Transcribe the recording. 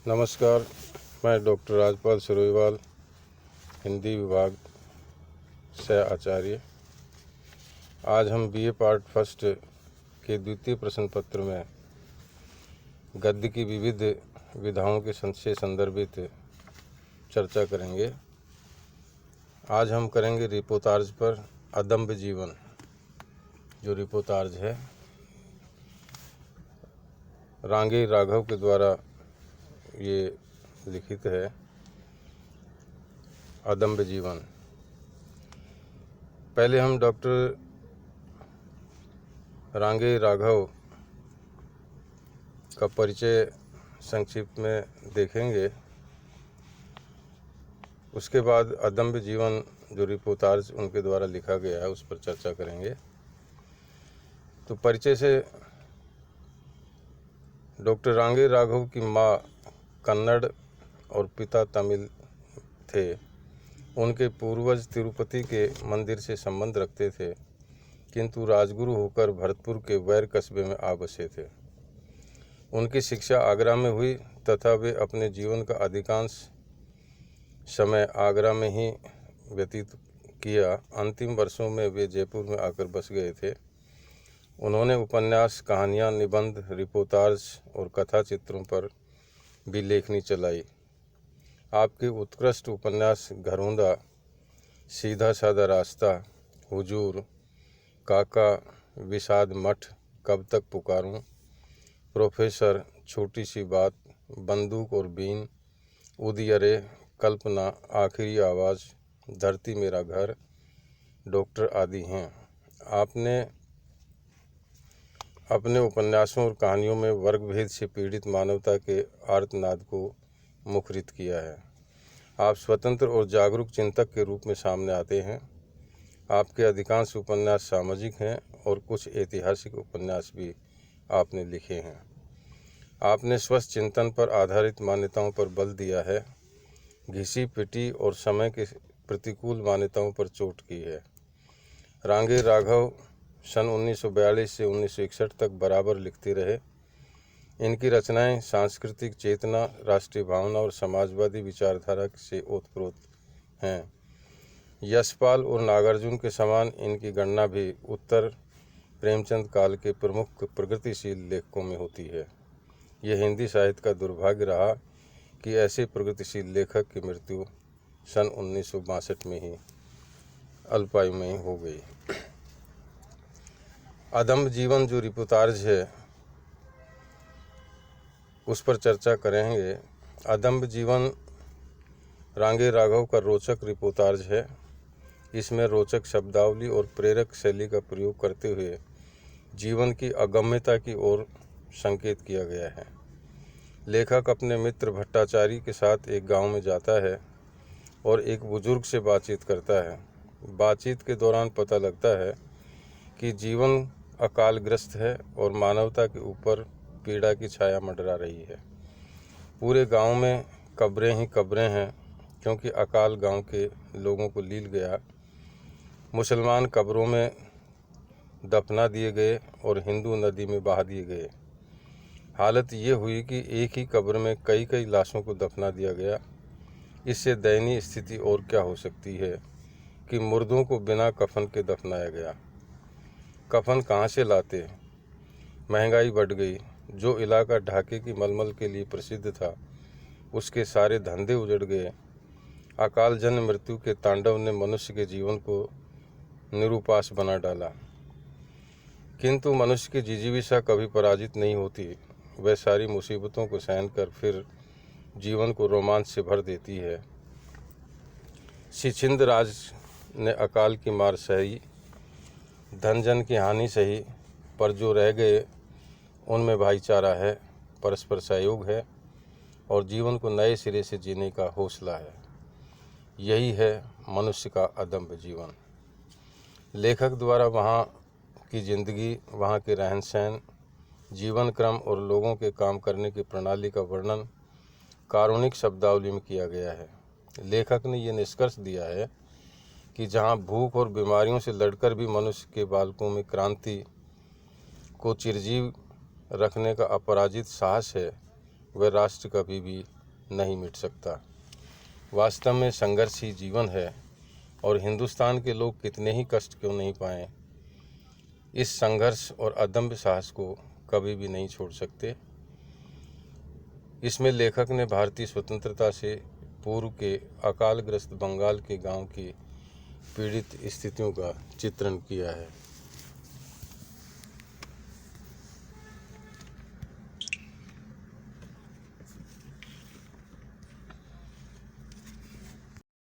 नमस्कार, मैं डॉक्टर राजपाल सिरोहीवाल, हिंदी विभाग से आचार्य। आज हम बीए पार्ट फर्स्ट के द्वितीय प्रश्न पत्र में गद्य की विविध विधाओं के से संदर्भित चर्चा करेंगे। आज हम करेंगे रिपोतार्ज पर अदम्भ जीवन। जो रिपोतार्ज है रांगे राघव के द्वारा ये लिखित है। अदम्भ जीवन। पहले हम डॉक्टर रांगे राघव का परिचय संक्षिप्त में देखेंगे। उसके बाद अदम्भ जीवन जो रिपोतार्ज उनके द्वारा लिखा गया है उस पर चर्चा करेंगे। तो परिचय से डॉक्टर रांगे राघव की माँ कन्नड़ और पिता तमिल थे। उनके पूर्वज तिरुपति के मंदिर से संबंध रखते थे, किंतु राजगुरु होकर भरतपुर के वैर कस्बे में आ बसे थे। उनकी शिक्षा आगरा में हुई तथा वे अपने जीवन का अधिकांश समय आगरा में ही व्यतीत किया। अंतिम वर्षों में वे जयपुर में आकर बस गए थे। उन्होंने उपन्यास, कहानियाँ, निबंध, रिपोर्टाज और कथा चित्रों पर भी लेखनी चलाई। आपके उत्कृष्ट उपन्यास घरौंदा, सीधा साधा रास्ता, हुजूर, काका, विषाद मठ, कब तक पुकारूं, प्रोफेसर, छोटी सी बात, बंदूक और बीन, उदियरे, कल्पना, आखिरी आवाज़, धरती मेरा घर, डॉक्टर आदि हैं। आपने अपने उपन्यासों और कहानियों में वर्गभेद से पीड़ित मानवता के आर्तनाद को मुखरित किया है। आप स्वतंत्र और जागरूक चिंतक के रूप में सामने आते हैं। आपके अधिकांश उपन्यास सामाजिक हैं और कुछ ऐतिहासिक उपन्यास भी आपने लिखे हैं। आपने स्वस्थ चिंतन पर आधारित मान्यताओं पर बल दिया है, घिसी पिटी और समय के प्रतिकूल मान्यताओं पर चोट की है। रांगे राघव सन 1942 से 1961 तक बराबर लिखते रहे। इनकी रचनाएं सांस्कृतिक चेतना, राष्ट्रीय भावना और समाजवादी विचारधारा से ओतप्रोत हैं। यशपाल और नागार्जुन के समान इनकी गणना भी उत्तर प्रेमचंद काल के प्रमुख प्रगतिशील लेखकों में होती है। यह हिंदी साहित्य का दुर्भाग्य रहा कि ऐसे प्रगतिशील लेखक की मृत्यु सन 1962 में ही अल्पायु में ही हो गई। अदम्भ जीवन जो रिपोतार्ज है उस पर चर्चा करेंगे। अदम्भ जीवन रांगे राघव का रोचक रिपोतार्ज है। इसमें रोचक शब्दावली और प्रेरक शैली का प्रयोग करते हुए जीवन की अगम्यता की ओर संकेत किया गया है। लेखक अपने मित्र भट्टाचारी के साथ एक गांव में जाता है और एक बुजुर्ग से बातचीत करता है। बातचीत के दौरान पता लगता है कि जीवन अकालग्रस्त है और मानवता के ऊपर पीड़ा की छाया मंडरा रही है। पूरे गांव में कब्रें ही कब्रें हैं, क्योंकि अकाल गांव के लोगों को लील गया। मुसलमान कब्रों में दफना दिए गए और हिंदू नदी में बहा दिए गए। हालत ये हुई कि एक ही कब्र में कई कई लाशों को दफना दिया गया। इससे दयनीय स्थिति और क्या हो सकती है कि मुर्दों को बिना कफन के दफनाया गया। कफन कहाँ से लाते? महंगाई बढ़ गई। जो इलाका ढाके की मलमल के लिए प्रसिद्ध था उसके सारे धंधे उजड़ गए। अकालजन्य मृत्यु के तांडव ने मनुष्य के जीवन को निरुपास बना डाला। किंतु मनुष्य की जिजीविषा कभी पराजित नहीं होती। वह सारी मुसीबतों को सहन कर फिर जीवन को रोमांच से भर देती है। शिचिंद राज ने अकाल की मार सही, धन जन की हानि सही, पर जो रह गए उनमें भाईचारा है, परस्पर सहयोग है और जीवन को नए सिरे से जीने का हौसला है। यही है मनुष्य का अदम्भ जीवन। लेखक द्वारा वहाँ की जिंदगी, वहाँ के रहन सहन, जीवन क्रम और लोगों के काम करने की प्रणाली का वर्णन कारुणिक शब्दावली में किया गया है। लेखक ने यह निष्कर्ष दिया है कि जहाँ भूख और बीमारियों से लड़कर भी मनुष्य के बालकों में क्रांति को चिरजीव रखने का अपराजित साहस है, वह राष्ट्र कभी भी नहीं मिट सकता। वास्तव में संघर्ष ही जीवन है, और हिंदुस्तान के लोग कितने ही कष्ट क्यों नहीं पाएं, इस संघर्ष और अदम्य साहस को कभी भी नहीं छोड़ सकते। इसमें लेखक ने भारतीय स्वतंत्रता से पूर्व के अकालग्रस्त बंगाल के गांव की पीड़ित स्थितियों का चित्रण किया है।